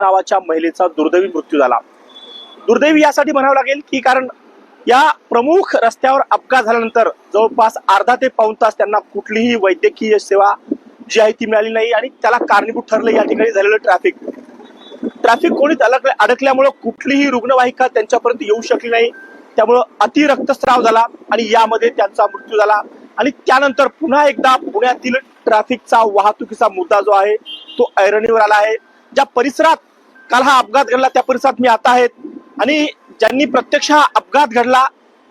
नावाच्या महिलेचा दुर्दैवी मृत्यू झाला। दुर्दैवी यासाठी म्हणावं लागेल की कारण या प्रमुख रस्त्यावर अपघात झाल्यानंतर जवळपास अर्धा ते पाऊण तास त्यांना कुठलीही वैद्यकीय सेवा जी आहे ती मिळाली नाही आणि त्याला कारणीभूत ठरलं या ठिकाणी झालेलं ट्रॅफिक कोणीच अडकल्यामुळे कुठलीही रुग्णवाहिका त्यांच्यापर्यंत येऊ शकली नाही। त्यामुळे अति रक्तस्राव झाला आणि यामध्ये त्यांचा मृत्यू झाला। आणि त्यानंतर पुन्हा एकदा पुण्यातील ट्रॅफिकचा वाहतुकीचा मुद्दा जो आहे तो ऐरणीवर आला आहे। ज्या परिसरात काल हा अपघात घडला त्या परिसरात मी आता आहे आणि ज्यांनी प्रत्यक्ष हा अपघात घडला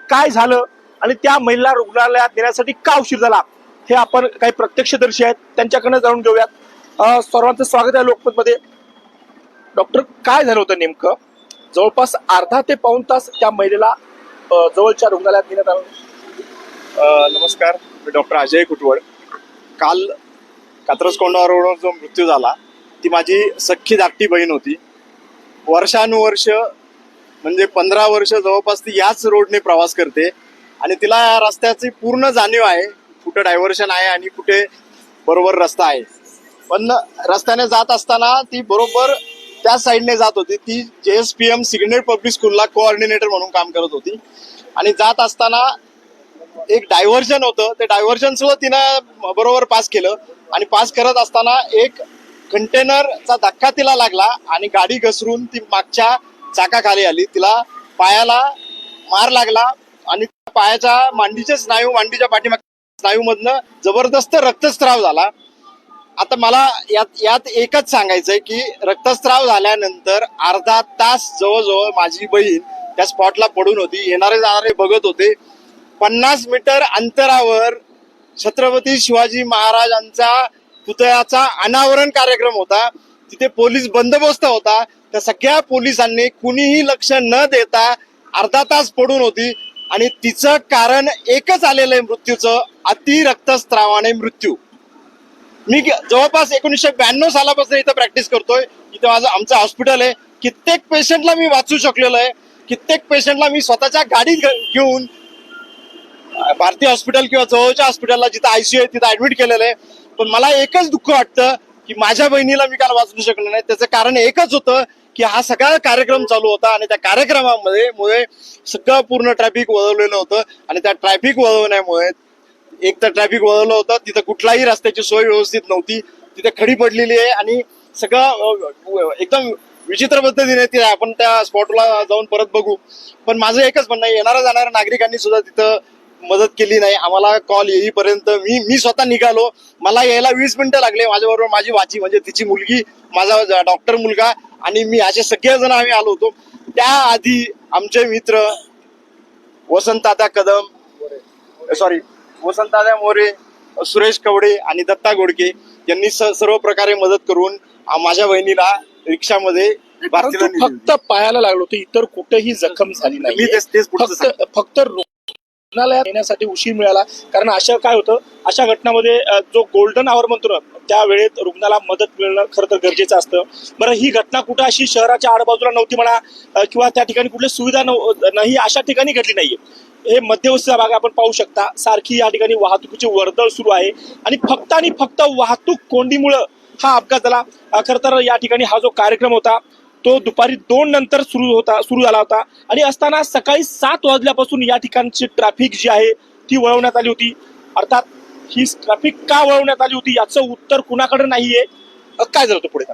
काय झालं आणि त्या महिला रुग्णालयात नेण्यासाठी का उशीर झाला हे आपण काही प्रत्यक्षदर्शी आहेत त्यांच्याकडनं जाणून घेऊयात। सर्वांचं स्वागत आहे लोकमतमध्ये। डॉक्टर, काय झालं होतं नेमकं? जवळपास अर्धा ते पाऊण तास त्या महिलेला जवळच्या रुग्णालयात नेण्यात आलं। नमस्कार, मी डॉक्टर अजय कुटवड। काल कात्रजकोंडावरून जो मृत्यू झाला ती माझी सख्खी धाकटी बहीण होती। वर्षानुवर्ष म्हणजे 15 वर्ष जवळपास ती याच रोडने प्रवास करते आणि तिला या रस्त्याची पूर्ण जाणीव आहे, कुठे डायव्हर्शन आहे आणि कुठे बरोबर रस्ता आहे। पण रस्त्याने जात असताना ती बरोबर त्या साईडने जात होती। ती JSPM सिग्नेट पब्लिक स्कूलला कोऑर्डिनेटर म्हणून काम करत होती आणि जात असताना एक डायव्हर्जन होतं, ते डायव्हर्जन सुद्धा तिनं बरोबर पास केलं आणि पास करत असताना एक कंटेनरचा धक्का तिला लागला आणि गाडी घसरून ती मागच्या चाकाखाली आली। तिला पायाला मार लागला आणि पायाच्या मांडीच्या पाठीमागच्या स्नायूमधनं जबरदस्त रक्तस्राव झाला। आता मला यात एकच सांगायचंय की रक्तस्राव झाल्यानंतर अर्धा तास जवळजवळ माझी बहीण त्या स्पॉटला पडून होती। येणारे जाणारे बघत होते। 50 मीटर अंतरावर छत्रपती शिवाजी महाराजांचा पुतळ्याचा अनावरण कार्यक्रम होता। तिथे पोलीस बंदोबस्त होता। त्या सगळ्या पोलिसांनी कुणीही लक्ष न देता अर्धा तास पडून होती आणि तिचं कारण एकच आलेलं आहे मृत्यूचं, अति रक्तस्रावाने मृत्यू। मी जवळपास 1992 सालापासून इथं प्रॅक्टिस करतोय। इथं आमचं हॉस्पिटल आहे। कित्येक पेशंटला मी वाचू शकलेलो आहे। कित्येक पेशंटला मी स्वतःच्या गाडीत घेऊन भारतीय हॉस्पिटल किंवा जवळच्या हॉस्पिटलला जिथं ICU आहे तिथं ऍडमिट केलेलं आहे। पण मला एकच दुःख वाटतं की माझ्या बहिणीला मी काल वाचवू शकलो नाही। त्याचं कारण एकच होतं की हा सगळा कार्यक्रम चालू होता आणि त्या कार्यक्रमामुळे सगळं पूर्ण ट्रॅफिक वळवलेलं होतं आणि त्या ट्रॅफिक वळवण्यामुळे एक तर ट्रॅफिक वळवलं होतं, तिथं कुठलाही रस्त्याची सोय व्यवस्थित नव्हती, तिथे खडी पडलेली आहे आणि सगळं एकदम विचित्र पद्धतीने ते आपण त्या स्पॉटला जाऊन परत बघू। पण माझं एकच म्हणणं आहे, येणाऱ्या जाणाऱ्या नागरिकांनी सुद्धा तिथं मदत केली नाही। आम्हाला कॉल येईपर्यंत मी स्वतः निघालो, मला यायला 20 मिनिटं लागले। माझ्याबरोबर माझी वाची म्हणजे तिची मुलगी, माझा डॉक्टर मुलगा आणि मी असे सगळेजण आम्ही आलो होतो। त्याआधी आमचे मित्र वसंतदादा मोरे, सुरेश कवडे आणि दत्ता गोडके यांनी सर्व प्रकारे मदत करून माझ्या बहिणीला रिक्षामध्ये फक्त पायाला लागलो होतं, इतर कुठेही जखम झाली नाही। फक्त रुग्णालयात येण्यासाठी उशीर मिळाला कारण काय होतं, अशा घटनांमध्ये जो गोल्डन आवर म्हणतो ना त्या वेळेत रुग्णाला मदत मिळणं खरं तर गरजेचं असतं। बरं, ही घटना कुठं अशी शहराच्या आडबाजूला नव्हती म्हणा किंवा त्या ठिकाणी कुठली सुविधा नाही अशा ठिकाणी घडली नाहीये। हे मध्यवस्तीचा भाग आपण पाहू शकता, सारखी या ठिकाणी वाहतुकीची वर्दळ सुरू आहे आणि फक्त वाहतूक कोंडीमुळं हा अपघात झाला। खरं तर या ठिकाणी हा जो कार्यक्रम होता तो दुपारी 2 नंतर सुरू झाला होता आणि असताना सकाळी 7 वाजल्यापासून या ठिकाणची ट्रॅफिक जी आहे ती वळवण्यात आली होती। अर्थात ही ट्रॅफिक का वळवण्यात आली होती याचं उत्तर कुणाकडे नाहीये। काय झालं होतं पुढे?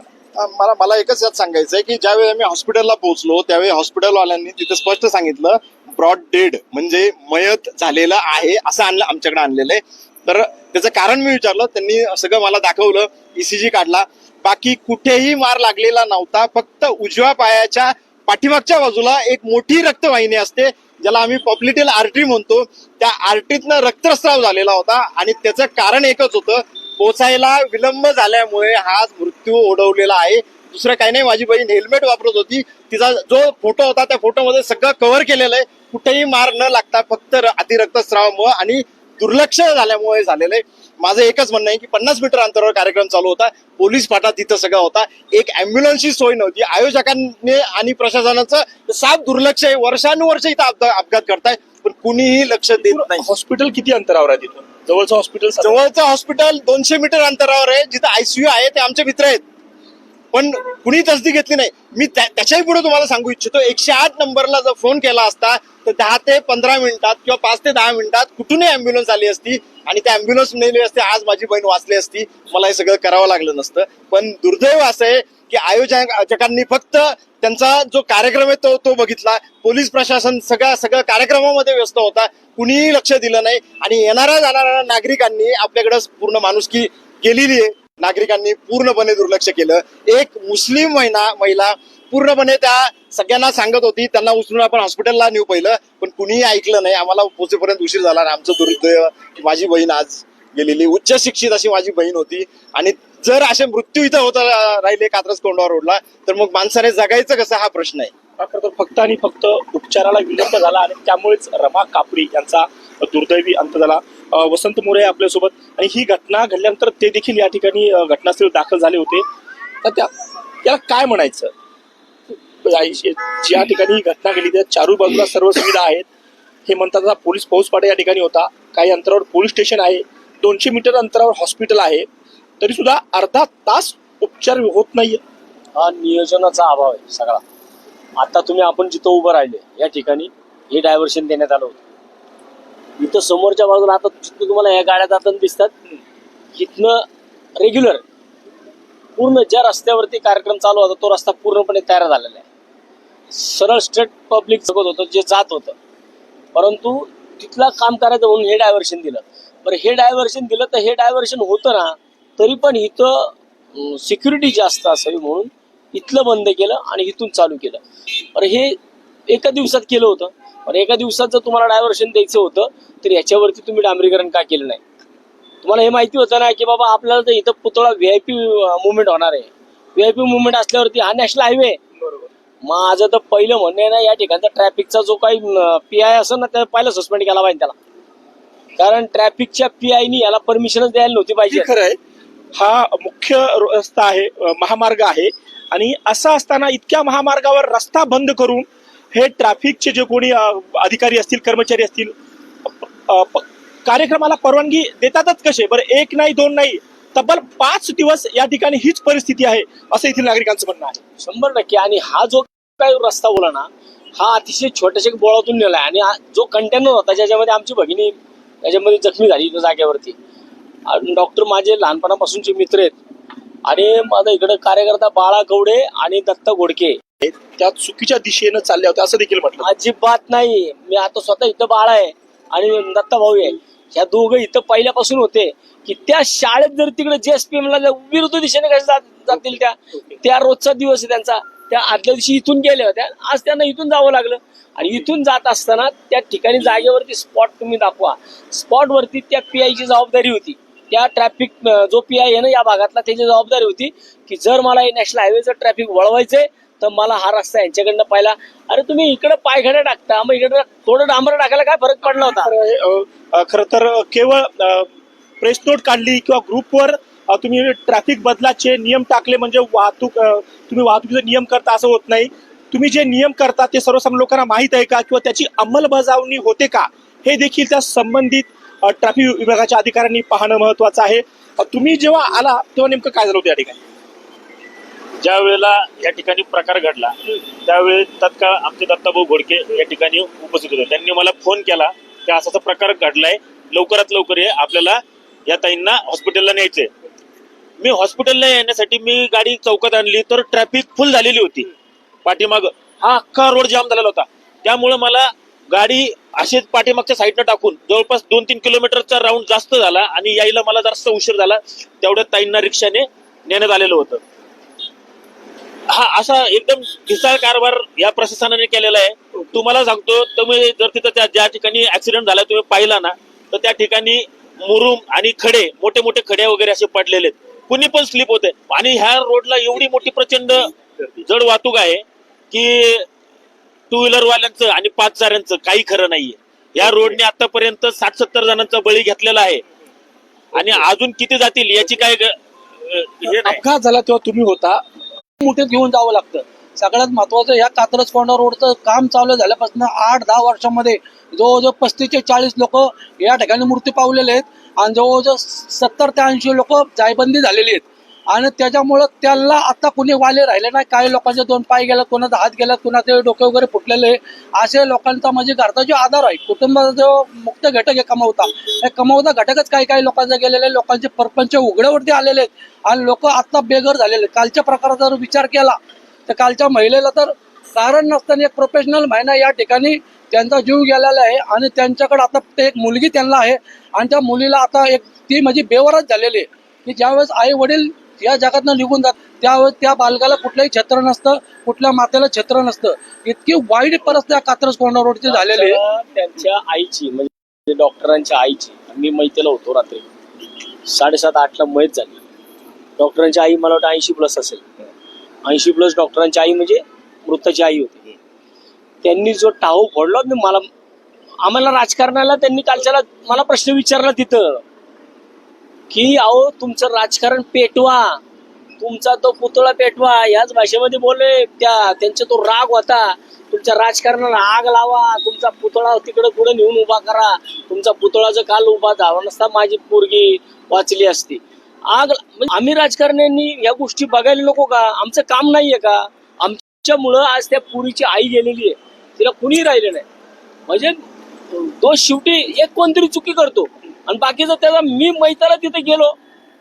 मला एकच यात सांगायचंय की ज्यावेळी आम्ही हॉस्पिटलला पोहोचलो त्यावेळी हॉस्पिटलवाल्यांनी तिथे स्पष्ट सांगितलं ब्रॉड डेड म्हणजे मयत झालेलं आहे असं आमच्याकडे आणलेलं आहे। तर त्याचं कारण मी विचारलं, त्यांनी सगळं मला दाखवलं, ECG काढला, बाकी कुठेही मार लागलेला नव्हता। फक्त उजव्या पायाच्या पाठीमागच्या बाजूला एक मोठी रक्तवाहिनी असते ज्याला आम्ही पॉप्लिटेल आर्टरी म्हणतो, त्या आर्टरीतनं रक्तस्राव झालेला होता आणि त्याचं कारण एकच होतं, पोचायला विलंब झाल्यामुळे हा मृत्यू ओढवलेला आहे। दुसरं काही नाही। माझी बहीण हेल्मेट वापरत होती, तिचा जो फोटो होता त्या फोटोमध्ये सगळं कव्हर केलेलं आहे। कुठेही मार न लागता फक्त अतिरक्तस्रावामुळे आणि दुर्लक्ष झाल्यामुळे झालेलं आहे। माझं एकच म्हणणं आहे की 50 मीटर अंतरावर कार्यक्रम चालू होता, पोलीस फाटा तिथं सगळं होता, एक अँब्युलन्सची सोय नव्हती। आयोजकांनी आणि प्रशासनाचं साफ दुर्लक्ष आहे। वर्षानुवर्ष इथं अपघात करताय पण कुणीही लक्ष देत नाही। हॉस्पिटल किती अंतरावर आहे तिथून? जवळचं हॉस्पिटल 200 मीटर अंतरावर आहे। जिथं ICU आहे ते आमचे मित्र आहेत। पण कुणी तसदी घेतली नाही. मी त्याच्याही पुढे तुम्हाला सांगू इच्छितो, 108 नंबरला जर फोन केला असता तर 10 ते 15 मिनिटात किंवा 5 ते 10 मिनिटात कुठूनही अँब्युलन्स आली असती आणि त्या अँब्युलन्स नेली असते, आज माझी बहीण वाचली असती, मला हे सगळं करावं लागलं नसतं. पण दुर्दैव असं आहे की आयोजकांनी फक्त त्यांचा जो कार्यक्रम आहे तो बघितला. पोलीस प्रशासन सगळं कार्यक्रमामध्ये व्यस्त होता, कुणीही लक्ष दिलं नाही. आणि येणाऱ्या जाणाऱ्या नागरिकांनी आपल्याकडे पूर्ण माणुसकी केलेली आहे, नागरिकांनी पूर्णपणे दुर्लक्ष केलं. एक मुस्लिम महिला पूर्णपणे त्या सगळ्यांना सांगत होती त्यांना उचलून आपण हॉस्पिटलला नेऊ पहिलं, पण कुणीही ऐकलं नाही. आम्हाला पोहोचेपर्यंत उशीर झाला आणि आमचं दुर्दैव माझी बहीण आज गेलेली. उच्च शिक्षित अशी माझी बहीण होती. आणि जर असे मृत्यू इथं होत राहिले कात्रज कोंढवा रोडला तर मग माणसाने जगायचं कसं हा प्रश्न आहे. तर फक्त आणि फक्त उपचाराला विलंब झाला आणि त्यामुळेच रमा कापडी यांचा दुर्दैवी अंत झाला. वसंत मोरे आपल्यासोबत, आणि ही घटना घडल्यानंतर ते देखील या ठिकाणी घटनास्थळी दाखल झाले होते. तर त्याला काय म्हणायचं, ज्या ठिकाणी ही घटना घडली त्या चारू बाजूला सर्व सुविधा आहेत. हे म्हणतात पोलीस फौजफाटा या ठिकाणी होता, काही अंतरावर पोलीस स्टेशन आहे, 200 मीटर अंतरावर हॉस्पिटल आहे, तरी सुद्धा अर्धा तास उपचार होत नाहीये. हा नियोजनाचा अभाव आहे सगळा. आता आपण जिथं उभं राहिले या ठिकाणी हे डायव्हर्शन देण्यात आलं होतं. इथं समोरच्या बाजूला आता जिथं तुम्हाला या गाड्या जाताना दिसतात, इथनं रेग्युलर पूर्ण ज्या रस्त्यावरती कार्यक्रम चालू होता तो रस्ता पूर्णपणे तयार झालेला आहे. सरळ स्ट्रेट पब्लिक जगत होतं जे जात होतं, परंतु तिथला काम करायचं म्हणून हे डायव्हर्शन दिलं. बरं, हे डायव्हर्शन दिलं तर हे डायव्हर्शन होतं ना, तरी पण इथं सिक्युरिटी जास्त असावी म्हणून इथलं बंद केलं आणि इथून चालू केलं. बरं, हे एका दिवसात केलं होतं. पण एका दिवसात जर तुम्हाला डायव्हर्शन द्यायचं होतं तर याच्यावरती तुम्ही डांबरीकरण का केलं नाही? तुम्हाला हे माहिती होतं ना की बाबा आपल्याला तर इथं पुतळा व्हीआयपी मुवमेंट होणार आहे. व्हीआयपी मुवमेंट असल्यावरती हा नॅशनल हायवे. माझं तर पहिलं म्हणणं आहे ना, या ठिकाणचा ट्रॅफिकचा जो काही PI असेल ना त्या पहिला सस्पेंड केला पाहिजे त्याला. कारण ट्रॅफिकच्या PIनी याला परमिशनच द्यायला नव्हती पाहिजे. खरं आहे, हा मुख्य रस्ता आहे, महामार्ग आहे, आणि असं असताना इतक्या महामार्गावर रस्ता बंद करून हे ट्रॅफिकचे जे कोणी अधिकारी असतील, कर्मचारी असतील, कार्यक्रमाला परवानगी देतातच कसे? बरं, 1 नाही 2 नाही, तब्बल 5 दिवस या ठिकाणी हीच परिस्थिती आहे असं येथील नागरिकांचं म्हणणं आहे. 100%. आणि हा जो काही रस्ता बोला ना, हा अतिशय छोट्याशा बोळातून नेलाय. आणि जो कंटेनर होता ज्याच्यामध्ये आमची भगिनी त्याच्यामध्ये जखमी झाली जागेवरती. डॉक्टर माझे लहानपणापासूनचे मित्र आहेत, आणि माझा इकडे कार्यकर्ता बाळा गवडे आणि दत्ता घोडके त्या चुकीच्या दिशेनं चालल्या होत्या असं देखील म्हटलं. अजिबात नाही. मी आता स्वतः इथं बाळा आहे आणि दत्ता भाऊ आहे, ह्या दोघं इथं पहिल्यापासून होते की त्या शाळेत जर तिकडे JSPM ला विरुद्ध दिशेने कशा जातील त्या रोजचा दिवस आहे त्यांचा. त्या आदल्या दिवशी इथून गेल्या होत्या, आज त्यांना इथून जावं लागलं. आणि इथून जात असताना त्या ठिकाणी जागेवरती स्पॉट तुम्ही दाखवा. स्पॉटवरती त्या PIची जबाबदारी होती, त्या ट्रॅफिक जो PI आहे ना या भागातला त्याची जबाबदारी होती की जर मला हे नॅशनल हायवेचं ट्रॅफिक वळवायचंय तर मला हा रस्ता यांच्याकडनं पाहिला. अरे तुम्ही इकडे पायघड्या टाकता, मग इकडे थोडं डांबर टाकायला काय फरक पडला होता? खरं तर केवळ प्रेस नोट काढली किंवा ग्रुपवर तुम्ही ट्रॅफिक बदलाचे नियम टाकले म्हणजे तुम्ही वाहतुकीचे नियम करता असं होत नाही. तुम्ही जे नियम करता ते सर्वसामान्य लोकांना माहीत आहे का, किंवा त्याची अंमलबजावणी होते का, हे देखील त्या संबंधित ट्रॅफिक विभागाच्या अधिकाऱ्यांनी पाहणं महत्वाचं आहे. तुम्ही जेव्हा आला तेव्हा नेमकं काय झालं होतं या ठिकाणी? ज्या वेळेला या ठिकाणी प्रकार घडला त्यावेळी तत्काळ आमचे दत्ताभाऊ घोडके या ठिकाणी उपस्थित होते. त्यांनी मला फोन केला की असा प्रकार घडलाय, लवकरात लवकर ये, आपल्याला या ताईंना हॉस्पिटलला न्यायचंय. मी हॉस्पिटलला येण्यासाठी मी गाडी चौकात आणली तर ट्रॅफिक फुल झालेली होती. पाठीमाग हा अख्खा रोड जाम झालेला होता. त्यामुळे मला गाडी अशीच पाठीमागच्या साईडनं टाकून जवळपास 2-3 किलोमीटरचा राऊंड जास्त झाला आणि यायला मला जास्त उशीर झाला. तेवढ्या ताईंना रिक्षाने नेण्यात आलेलं होतं. हा असा एकदम ढिसाळ कारभार या प्रशासनाने केलेला आहे. तुम्हाला सांगतो, तुम्ही जर तिथं ज्या ठिकाणी ऍक्सिडेंट झाला तुम्ही पाहिला ना तर त्या ठिकाणी मुरुम आणि खडे, मोठे मोठे खडे वगैरे असे पडलेले आहेत. कुणी पण स्लिप होते. आणि ह्या रोडला एवढी मोठी प्रचंड जड वाहतूक आहे की 2 व्हीलर वाल्यांचं आणि 5 चाऱ्यांचं काही खरं नाहीये. या रोडने आतापर्यंत 60-70 जणांचा बळी घेतलेला आहे आणि अजून किती जातील याची काय अपघात झाला तेव्हा तुम्ही होता. मोठे घेऊन जावं लागतं. सगळ्यात महत्वाचं या कात्रज कोंढवा रोडचं काम चालू झाल्यापासून 8-10 वर्षांमध्ये जवळजवळ 35 ते 40 लोक या ठिकाणी मृत्यू पावलेले आहेत आणि जवळजवळ 70 ते 80 लोक जायबंदी झालेली आहेत. आणि त्याच्यामुळं त्याला आता कुणी वाले राहिले नाही. काही लोकांचे 2 पाय गेले, कोणाचा हात गेला, कोणाचे डोके वगैरे फुटलेले आहे. असे लोकांचा म्हणजे घरचा जो आधार आहे, कुटुंबाचा जो मुक्त घटक आहे कमवता, हे कमवता घटकच काही लोकांचे गेलेले, लोकांचे परपंच उघड्यावरती आलेले आहेत आणि लोक आता बेघर झालेले. कालच्या प्रकाराचा जर विचार केला तर कालच्या महिलेला तर कारण नसताना एक प्रोफेशनल महिला या ठिकाणी त्यांचा जीव गेलेला आहे आणि त्यांच्याकडे आता ते एक मुलगी त्यांना आहे आणि त्या मुलीला आता एक ती म्हणजे बेवारच झालेली आहे की ज्यावेळेस आई वडील या जगातनं निघून जात त्यावेळेस त्या बालकाला कुठलंही छत्र नसतं, कुठल्या मातेला छत्र नसतं. इतकी वाईट परिस्थिती कात्रज कोंढा रोडची झालेली आहे. त्यांच्या आईची म्हणजे डॉक्टरांच्या आईची, मी मैत्रीला होतो रात्री 7:30-8ला मयत झाली. डॉक्टरांची आई मला वाटतं 80+ असेल, 80+ डॉक्टरांची आई म्हणजे मृताची आई होती. त्यांनी जो टाहो फोडला मला, आम्हाला राजकारणाला त्यांनी कालच्याला मला प्रश्न विचारला तिथं की अहो तुमचं राजकारण पेटवा, तुमचा तो पुतळा पेटवा, याच भाषेमध्ये बोलले. त्यांचा तो राग होता, तुमच्या राजकारणाला आग लावा, तुमचा पुतळा तिकडे पुढे नेऊन उभा करा, तुमचा पुतळा जर काल उभा झाला नसता माझी पोरगी वाचली असती. आग आम्ही राजकारण्यांनी या गोष्टी बघायला नको का? आमचं काम नाहीये का? आमच्यामुळं आज त्या पुरीची आई गेलेली आहे, तिला कुणी राहिलं नाही. म्हणजे दोष शेवटी एक कोणतरी चुकी करतो आणि बाकीचं त्याला. मी मैताला तिथे गेलो,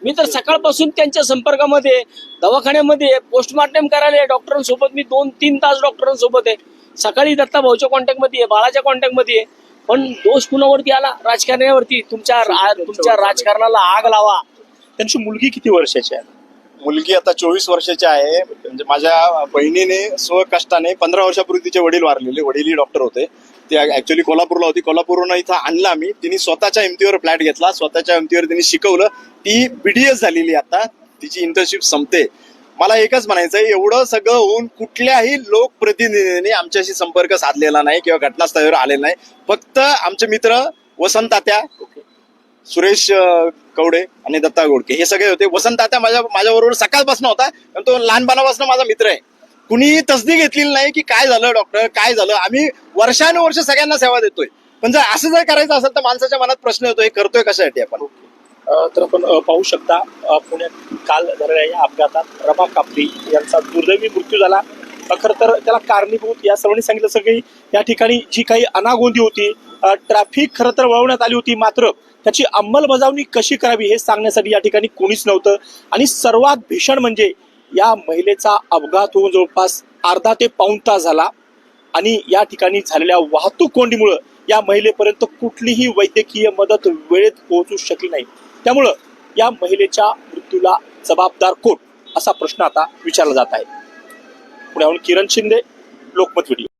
मी तर सकाळपासून त्यांच्या संपर्कामध्ये, दवाखान्यामध्ये पोस्टमॉर्टम करायला डॉक्टरांसोबत मी 2-3 तास डॉक्टरांसोबत आहे. सकाळी दत्ता भाऊच्या कॉन्टॅक्टमध्ये आहे, बाळाच्या कॉन्टॅक्टमध्ये आहे. पण दोष कुणावरती आला? राजकारण्यावरती. तुमच्या राजकारणाला आग लावा. त्यांची मुलगी किती वर्षाची आहे? मुलगी आता 24 वर्षाची आहे. म्हणजे माझ्या बहिणीने स्वकष्टाने 15 वर्षापूर्वी तिचे वडील वारलेले, वडीलही डॉक्टर होते. ती ऍक्च्युअली कोल्हापूरला होती, कोल्हापूरहून इथं आणला आम्ही. तिने स्वतःच्या हिमतीवर फ्लॅट घेतला, स्वतःच्या हिमतीवर तिने शिकवलं. ती BDS झालेली, आता तिची इंटर्नशिप संपते. मला एकच म्हणायचं आहे, एवढं सगळं होऊन कुठल्याही लोकप्रतिनिधीने आमच्याशी संपर्क साधलेला नाही किंवा घटनास्थळावर आलेला नाही. फक्त आमचे मित्र वसंत तात्या, सुरेश कवडे आणि दत्ता गोडके हे सगळे होते. वसंत तात्या माझ्याबरोबर सकाळपासून होता, पण तो लहानपणापासून माझा मित्र आहे. कुणी तसदी घेतलेली नाही की काय झालं डॉक्टर, काय झालं. आम्ही वर्षानुवर्ष सगळ्यांना सेवा देतोय, पण जर असं जर करायचं असेल तर माणसाच्या मनात प्रश्न येतो, हे करतोय कशासाठी आपण. तर आपण पाहू शकता पुण्यात काल झालेल्या या अपघातात रमा कापडी यांचा दुर्दैवी मृत्यू झाला. खरं तर त्याला कारणीभूत या सर्वांनी सांगितलं सगळी या ठिकाणी जी काही अनागोंदी होती, ट्रॅफिक खरं तर वळवण्यात आली होती, मात्र त्याची अंमलबजावणी कशी करावी हे सांगण्यासाठी या ठिकाणी कोणीच नव्हतं. आणि सर्वात भीषण म्हणजे या महिलेचा अपघात होऊन जवळपास अर्धा ते पाऊण तास झाला आणि या ठिकाणी झालेल्या वाहतूक कोंडीमुळे या महिलेपर्यंत कुठलीही वैद्यकीय मदत वेळेत पोहोचू शकली नाही. त्यामुळं या महिलेच्या मृत्यूला जबाबदार कोण असा प्रश्न आता विचारला जात आहे. पुण्याहून किरण शिंदे, लोकमत व्हिडिओ.